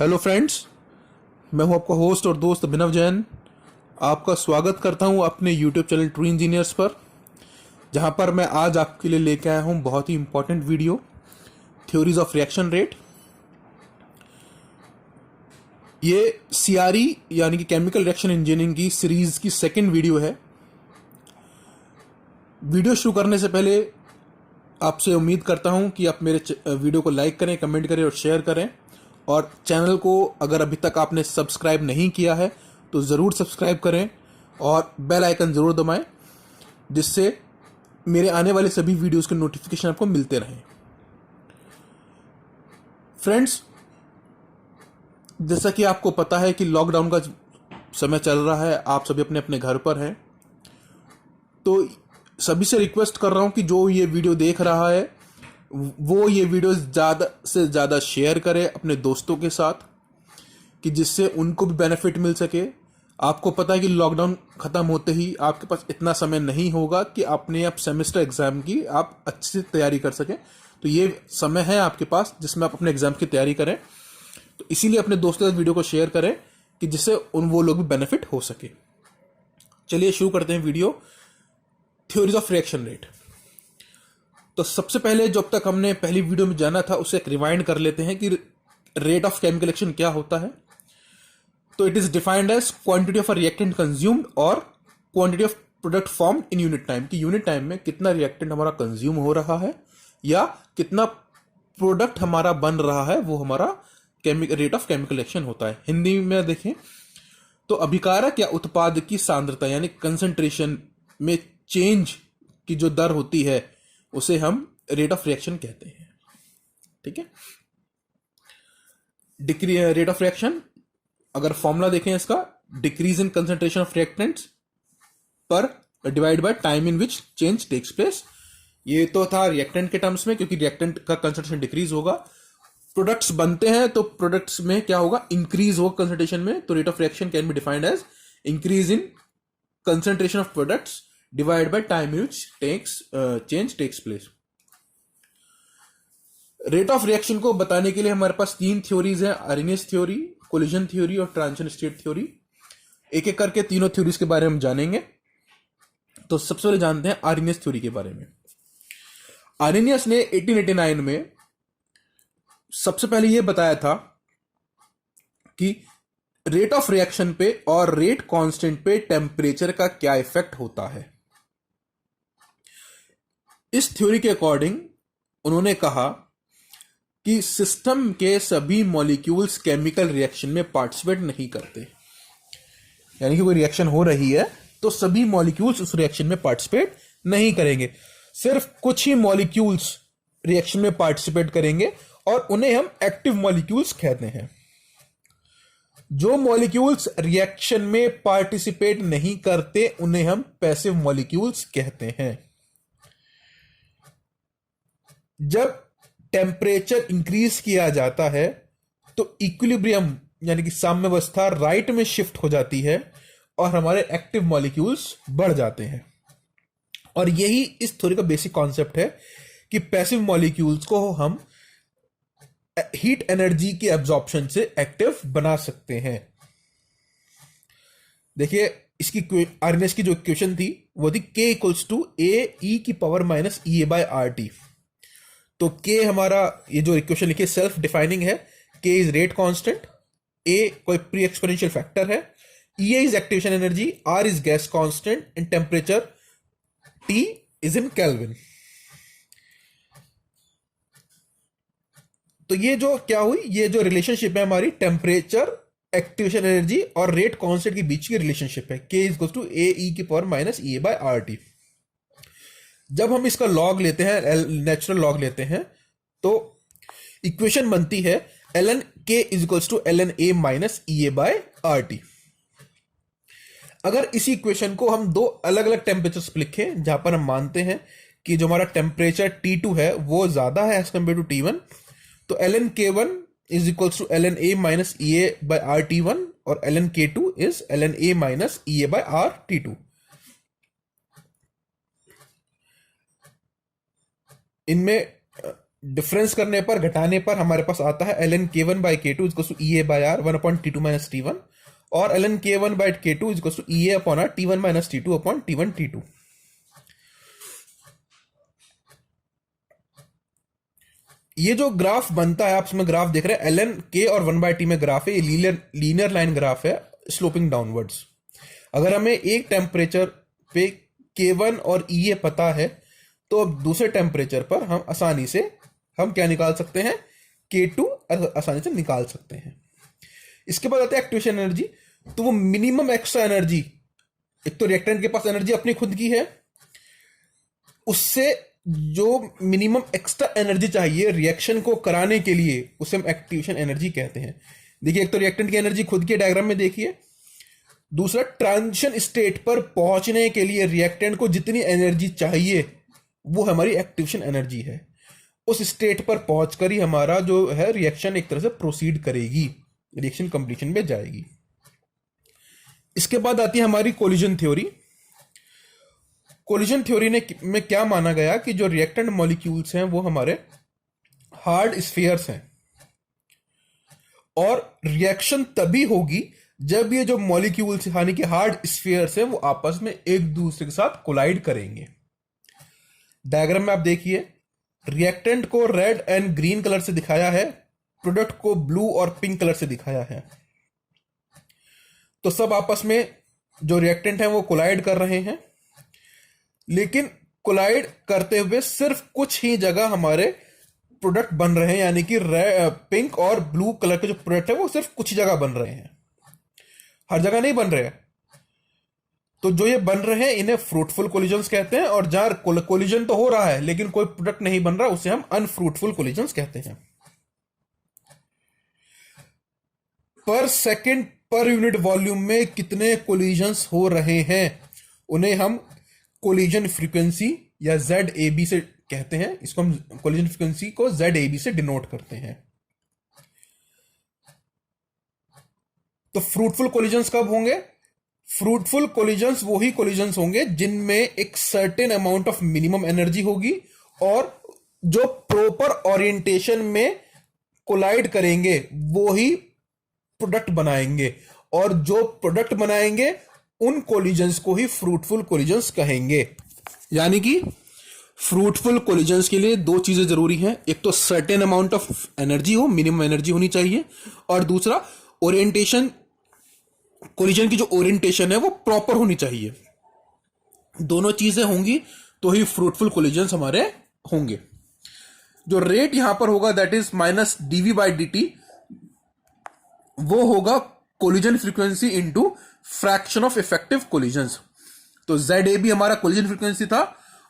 Hello friends, मैं हूं आपका होस्ट और दोस्त अभिनव जैन। आपका स्वागत करता हूं अपने यूट्यूब चैनल ट्रू इंजीनियर्स पर, जहां पर मैं आज आपके लिए लेके आया हूं बहुत ही important video, theories of reaction rate. ये सीआरई यानी कि केमिकल रिएक्शन इंजीनियरिंग की सीरीज की सेकंड वीडियो है। वीडियो शुरू करने से पहले आपसे उम्मीद करता हूं कि आप मेरे वीडियो को लाइक करें, कमेंट करें और शेयर करें। और चैनल को अगर अभी तक आपने सब्सक्राइब नहीं किया है तो ज़रूर सब्सक्राइब करें और बेल आइकन ज़रूर दबाएं, जिससे मेरे आने वाले सभी वीडियोस के नोटिफिकेशन आपको मिलते रहें। फ्रेंड्स, जैसा कि आपको पता है कि लॉकडाउन का समय चल रहा है, आप सभी अपने अपने घर पर हैं, तो सभी से रिक्वेस्ट कर रहा हूं कि जो ये वीडियो देख रहा है वो ये वीडियो ज़्यादा से ज़्यादा शेयर करे अपने दोस्तों के साथ, कि जिससे उनको भी बेनिफिट मिल सके। आपको पता है कि लॉकडाउन ख़त्म होते ही आपके पास इतना समय नहीं होगा कि अपने आप सेमेस्टर एग्ज़ाम की आप अच्छे से तैयारी कर सकें। तो ये समय है आपके पास जिसमें आप अपने एग्ज़ाम की तैयारी करें। तो इसीलिए अपने दोस्तों के साथ वीडियो को शेयर करें कि जिससे वो लोग भी बेनिफिट हो सके। चलिए शुरू करते हैं video. Theories of reaction rate. तो सबसे पहले जो अब तक हमने पहली वीडियो में जाना था उसे एक रिवाइंड कर लेते हैं कि रेट ऑफ केमिकल रिएक्शन क्या होता है। तो it is defined as quantity of a reactant consumed और quantity of product form in unit time, कि यूनिट टाइम में कितना रिएक्टेंट हमारा कंज्यूम हो रहा है या कितना प्रोडक्ट हमारा बन रहा है, वो हमारा रेट ऑफ केमिकल रिएक्शन होता है। हिंदी में देखें तो अभिकारक या उत्पाद की सांद्रता यानी कंसंट्रेशन में चेंज की जो दर होती है उसे हम रेट ऑफ रिएक्शन कहते हैं। ठीक है। रेट ऑफ रिएक्शन, अगर फॉर्मूला देखें इसका, decrease in concentration of reactants पर divide by time in which change takes place. ये तो था रिएक्टेंट के टर्म्स में, क्योंकि रिएक्टेंट का कंसंट्रेशन डिक्रीज होगा। प्रोडक्ट्स बनते हैं तो प्रोडक्ट्स में क्या होगा, इंक्रीज होगा कंसंट्रेशन में। तो rate of reaction can be defined as increase in concentration of products divide by time in which change takes place. Rate of reaction को बताने के लिए हमारे पास तीन थ्योरीज हैं, आर्रेनियस थ्योरी, कोलिजन थ्योरी और ट्रांजिशन स्टेट थ्योरी। एक एक करके तीनों थ्योरीज के बारे में जानेंगे। तो सबसे पहले जानते हैं आर्रेनियस थ्योरी के बारे में। आर्रेनियस ने 1889 में सबसे पहले यह बताया था कि रेट ऑफ रिएक्शन पे और रेट कांस्टेंट पे टेम्परेचर का क्या इफेक्ट होता है। इस थ्योरी के अकॉर्डिंग उन्होंने कहा कि सिस्टम के सभी मॉलिक्यूल्स केमिकल रिएक्शन में पार्टिसिपेट नहीं करते, यानी कि कोई रिएक्शन हो रही है तो सभी मॉलिक्यूल्स उस रिएक्शन में पार्टिसिपेट नहीं करेंगे, सिर्फ कुछ ही मॉलिक्यूल्स रिएक्शन में पार्टिसिपेट करेंगे और उन्हें हम एक्टिव मॉलिक्यूल्स कहते हैं। जो मॉलिक्यूल्स रिएक्शन में पार्टिसिपेट नहीं करते उन्हें हम पैसिव मॉलिक्यूल्स कहते हैं। जब टेम्परेचर इंक्रीज किया जाता है तो इक्विलिब्रियम यानी कि साम्यावस्था राइट में शिफ्ट हो जाती है और हमारे एक्टिव मॉलिक्यूल्स बढ़ जाते हैं। और यही इस थ्योरी का बेसिक कॉन्सेप्ट है कि पैसिव मॉलिक्यूल्स को हम हीट एनर्जी के एब्जॉर्प्शन से एक्टिव बना सकते हैं। देखिए, इसकी आर्रेनियस की जो इक्वेशन थी वो थी K इक्वल्स टू AE⁻⁸ तो K हमारा, ये जो इक्वेशन लिखी है सेल्फ डिफाइनिंग है। K is rate constant, A कोई प्री एक्सपोनेंशियल फैक्टर है, EA is activation energy, R is gas constant and temperature T is in kelvin. तो ये जो क्या हुई, ये जो रिलेशनशिप है हमारी टेम्परेचर, एक्टिवेशन एनर्जी और रेट कांस्टेंट के बीच की रिलेशनशिप है, K is equals to AE⁻⁸ जब हम इसका लॉग लेते हैं, नेचुरल लॉग लेते हैं, तो इक्वेशन बनती है ln K is equals to ln A-EA/RT। अगर इसी इक्वेशन को हम दो अलग अलग टेम्परेचर्स पर लिखें, जहां पर हम मानते हैं कि जो हमारा टेम्परेचर T2 है वो ज्यादा है एज कंपेयर टू T1, तो ln K1 is equals to ln A-EA/RT1 और ln K2 is ln A-EA/RT2। इनमें डिफरेंस करने पर, घटाने पर हमारे पास आता है ln k1 by K two is to E A by R 1/T2 minus T1, और ln k1 by K two is to E A upon R T1 minus T2 upon T1 T2। ये जो graph बनता है, आप इसमें graph देख रहे हैं, ln k और 1/T में ग्राफ है, ये लीनियर लाइन ग्राफ है स्लोपिंग डाउनवर्ड्स। अगर हमें एक टेम्परेचर पे k1 और E पता है, तो अब दूसरे टेम्परेचर पर हम आसानी से हम क्या निकाल सकते हैं, K2 आसानी से निकाल सकते हैं। इसके बाद आते हैं एक्टिवेशन एनर्जी। तो वो मिनिमम एक्स्ट्रा एनर्जी, एक तो रिएक्टेंट के पास एनर्जी अपनी खुद की है, उससे जो मिनिमम एक्स्ट्रा एनर्जी चाहिए रिएक्शन को कराने के लिए, उसे हम एक्टिवेशन एनर्जी कहते हैं। देखिए, एक तो रिएक्टेंट की एनर्जी खुद के डायग्राम में देखिए, दूसरा ट्रांजिशन स्टेट पर पहुंचने के लिए रिएक्टेंट को जितनी एनर्जी चाहिए वो हमारी एक्टिवेशन एनर्जी है। उस स्टेट पर पहुंचकर ही हमारा जो है रिएक्शन एक तरह से प्रोसीड करेगी, रिएक्शन कंप्लीशन में जाएगी। इसके बाद आती है हमारी कोलिजन थ्योरी। कोलिजन थ्योरी में क्या माना गया कि जो रिएक्टेंट मॉलिक्यूल्स हैं वो हमारे हार्ड स्फीयर्स हैं, और रिएक्शन तभी होगी जब ये जो मॉलिक्यूल्स यानी कि हार्ड स्फीयर्स हैं वो आपस में एक दूसरे के साथ कोलाइड करेंगे। डायग्राम में आप देखिए, रिएक्टेंट को रेड एंड ग्रीन कलर से दिखाया है, प्रोडक्ट को ब्लू और पिंक कलर से दिखाया है। तो सब आपस में जो रिएक्टेंट है वो कोलाइड कर रहे हैं, लेकिन कोलाइड करते हुए सिर्फ कुछ ही जगह हमारे प्रोडक्ट बन रहे हैं, यानी कि पिंक और ब्लू कलर के जो प्रोडक्ट है वो सिर्फ कुछ ही जगह बन रहे हैं, हर जगह नहीं बन रहे हैं। तो जो ये बन रहे हैं इन्हें फ्रूटफुल कोलिजन्स कहते हैं, और जहां कोलिजन तो हो रहा है लेकिन कोई प्रोडक्ट नहीं बन रहा उसे हम अनफ्रूटफुल कोलिजन्स कहते हैं। पर सेकंड पर यूनिट वॉल्यूम में कितने कोलिजन्स हो रहे हैं उन्हें हम कोलिजन फ्रीक्वेंसी या ZAB से कहते हैं। इसको हम कोलिजन फ्रीक्वेंसी को ZAB से डिनोट करते हैं। तो फ्रूटफुल कोलिजन्स कब होंगे? फ्रूटफुल कोलिजन्स वही कोलिजन्स होंगे जिनमें एक certain amount of minimum energy होगी और जो प्रॉपर ओरिएंटेशन में कोलाइड करेंगे वो ही प्रोडक्ट बनाएंगे, और जो प्रोडक्ट बनाएंगे उन कोलिजन्स को ही फ्रूटफुल कोलिजन्स कहेंगे। यानी कि फ्रूटफुल कोलिजन्स के लिए दो चीजें जरूरी हैं, एक तो सर्टेन अमाउंट ऑफ एनर्जी हो, मिनिमम एनर्जी होनी चाहिए, और दूसरा ओरिएंटेशन, कोलिजन की जो ओरिएंटेशन है वो प्रॉपर होनी चाहिए। दोनों चीजें होंगी तो ही फ्रूटफुल कोलिजन्स हमारे होंगे। जो रेट यहां पर होगा दैट इज -dV/dt, वो होगा collision frequency into fraction of effective collisions. तो ZAB हमारा कोलिजन फ्रीक्वेंसी था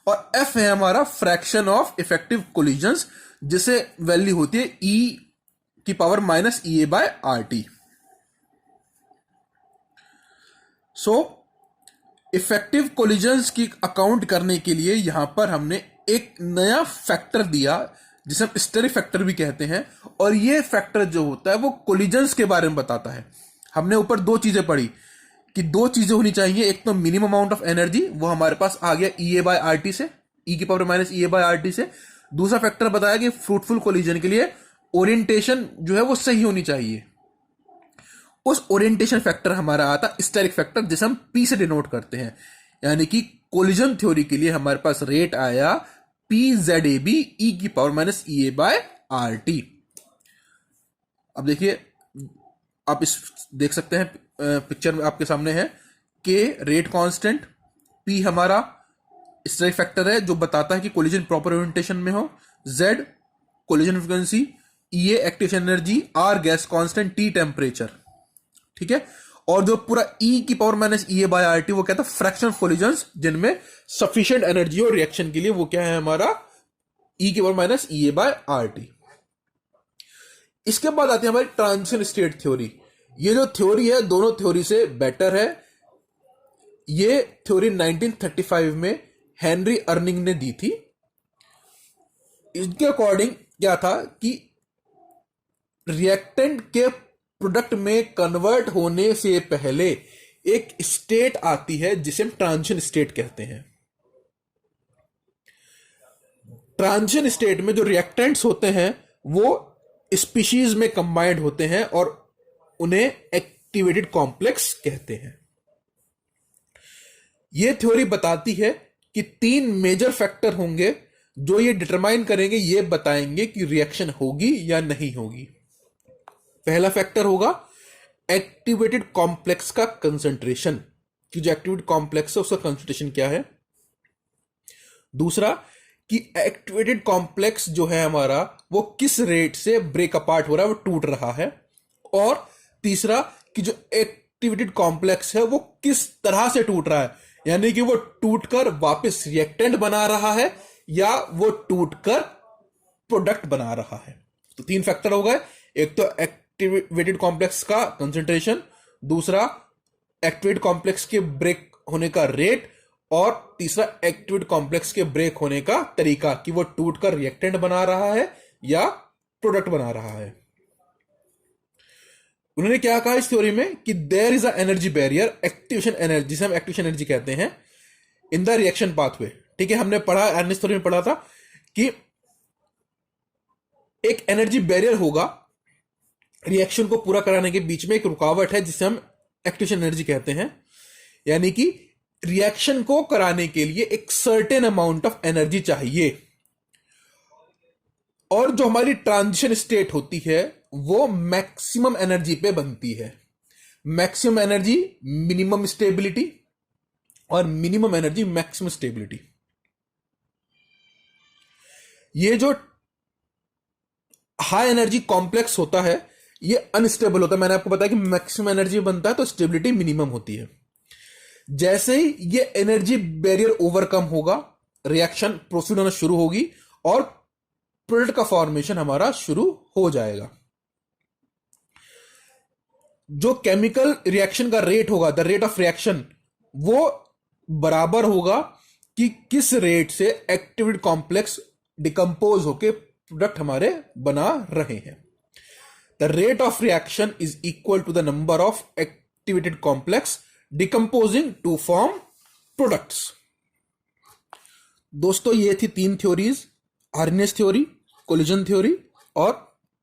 और F है हमारा फ्रैक्शन ऑफ इफेक्टिव कोलिजन्स, जिसे वैल्यू होती है e⁻⁻ सो इफेक्टिव कोलिजन्स की अकाउंट करने के लिए यहां पर हमने एक नया फैक्टर दिया जिसे हम स्टेरिक फैक्टर भी कहते हैं, और ये फैक्टर जो होता है वो कोलिजन्स के बारे में बताता है। हमने ऊपर दो चीजें पढ़ी कि दो चीजें होनी चाहिए, एक तो मिनिमम अमाउंट ऑफ एनर्जी, वो हमारे पास आ गया E⁻RT से, e⁻⁻ से। दूसरा फैक्टर बताया कि फ्रूटफुल कोलिजन के लिए ओरिएंटेशन जो है वो सही होनी चाहिए। उस ओरिएंटेशन फैक्टर हमारा आता स्टेरिक फैक्टर, जिसे हम P से डिनोट करते हैं। यानी कि कोलिजन थ्योरी के लिए हमारे पास रेट आया PZAB e⁻ अब देखिए, आप इस देख सकते हैं पिक्चर में आपके सामने है K रेट कांस्टेंट, P हमारा स्टेरिक फैक्टर है जो बताता है कि कोलिजन प्रॉपर ओरिएंटेशन में हो, Z collision frequency, E activation energy, R gas constant, T temperature. ठीक है, और जो पूरा e⁻⁻ वो कहता है फ्रैक्शन ऑफ कोलिजन्स जिनमें सफिशिएंट एनर्जी और रिएक्शन के लिए, वो क्या है हमारा e⁻⁻ इसके बाद आती है हमारी ट्रांजिशन स्टेट थ्योरी। ये जो थ्योरी है दोनों थ्योरी से बेटर है। ये थ्योरी 1935 में हेनरी अर्निंग ने दी थी। इसके अकॉर्डिंग क्या था कि रिएक्टेंट के प्रोडक्ट में कन्वर्ट होने से पहले एक स्टेट आती है जिसे हम ट्रांजिशन स्टेट कहते हैं। ट्रांजिशन स्टेट में जो रिएक्टेंट्स होते हैं वो स्पीशीज में कंबाइंड होते हैं और उन्हें एक्टिवेटेड कॉम्प्लेक्स कहते हैं। यह थ्योरी बताती है कि 3 मेजर फैक्टर होंगे जो ये डिटरमाइन करेंगे, ये बताएंगे कि रिएक्शन होगी या नहीं होगी। पहला फैक्टर होगा एक्टिवेटेड कॉम्प्लेक्स का कंसंट्रेशन, कि जो एक्टिवेटेड कॉम्प्लेक्स है उसका कंसंट्रेशन क्या है। दूसरा कि एक्टिवेटेड कॉम्प्लेक्स जो है हमारा वो किस रेट से ब्रेक अपार्ट हो रहा है, वो टूट रहा है। और तीसरा कि जो एक्टिवेटेड कॉम्प्लेक्स है वो किस तरह से टूट रहा है, यानी कि वो टूटकर वापस रिएक्टेंट बना रहा है या वो टूटकर प्रोडक्ट बना रहा है। तो 3 फैक्टर हो गए, एक तो एक्टिवेटेड कॉम्प्लेक्स का कंसंट्रेशन, दूसरा एक्टिवेटेड कॉम्प्लेक्स के ब्रेक होने का रेट, और तीसरा एक्टिवेटेड कॉम्प्लेक्स के ब्रेक होने का तरीका, कि वो टूटकर रिएक्टेंट बना रहा है या प्रोडक्ट बना रहा है। उन्होंने क्या कहा इस थ्योरी में कि there is a energy barrier, activation energy, जिसे हम एक्टिवेशन एनर्जी कहते हैं, इन द रिएक्शन पाथवे। ठीक है, हमने पढ़ा, अर्नेस्ट थ्योरी में पढ़ा था कि एक एनर्जी बैरियर होगा रिएक्शन को पूरा कराने के बीच में, एक रुकावट है जिसे हम एक्टिवेशन एनर्जी कहते हैं। यानी कि रिएक्शन को कराने के लिए एक सर्टेन अमाउंट ऑफ एनर्जी चाहिए, और जो हमारी ट्रांजिशन स्टेट होती है वो मैक्सिमम एनर्जी पे बनती है। मैक्सिमम एनर्जी मिनिमम स्टेबिलिटी और मिनिमम एनर्जी मैक्सिमम स्टेबिलिटी। ये जो हाई एनर्जी कॉम्प्लेक्स होता है ये अनस्टेबल होता है। मैंने आपको बताया कि मैक्सिमम एनर्जी बनता है तो स्टेबिलिटी मिनिमम होती है। जैसे ही ये एनर्जी बैरियर ओवरकम होगा, रिएक्शन प्रोसीड होना शुरू होगी और प्रोडक्ट का फॉर्मेशन हमारा शुरू हो जाएगा। जो केमिकल रिएक्शन का रेट होगा, द रेट ऑफ रिएक्शन, वो बराबर होगा कि किस रेट से एक्टिवेटेड कॉम्प्लेक्स डिकम्पोज होके प्रोडक्ट हमारे बना रहे हैं। The rate of reaction is equal to the number of activated complex decomposing to form products. दोस्तों ये थी 3 theories, Arrhenius theory, collision theory और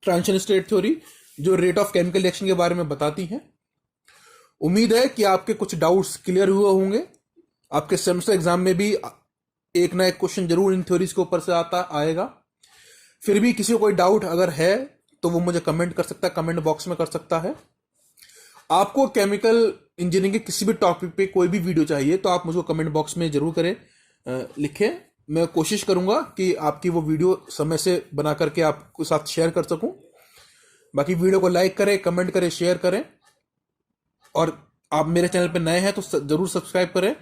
ट्रांजिशन स्टेट थ्योरी, जो रेट ऑफ केमिकल रिएक्शन के बारे में बताती हैं। उम्मीद है कि आपके कुछ डाउट्स क्लियर हुए होंगे। आपके सेमेस्टर एग्जाम में भी एक ना एक क्वेश्चन जरूर इन थ्योरीज के ऊपर से आएगा। फिर भी किसी को कोई डाउट अगर है तो वो मुझे कमेंट कर सकता है, कमेंट बॉक्स में कर सकता है। आपको केमिकल इंजीनियरिंग के किसी भी टॉपिक पे कोई भी वीडियो चाहिए तो आप मुझको कमेंट बॉक्स में जरूर करें, लिखें। मैं कोशिश करूंगा कि आपकी वो वीडियो समय से बना करके आपके साथ शेयर कर सकूं। बाकी वीडियो को लाइक करें, कमेंट करें, शेयर करें, और आप मेरे चैनल पे नए हैं तो जरूर सब्सक्राइब करें,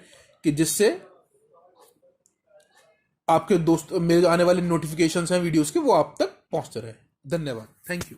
कि जिससे आपके दोस्त मेरे आने वाले नोटिफिकेशंस हैं वीडियोस के वो आप तक पहुंचते रहे। धन्यवाद, थैंक यू।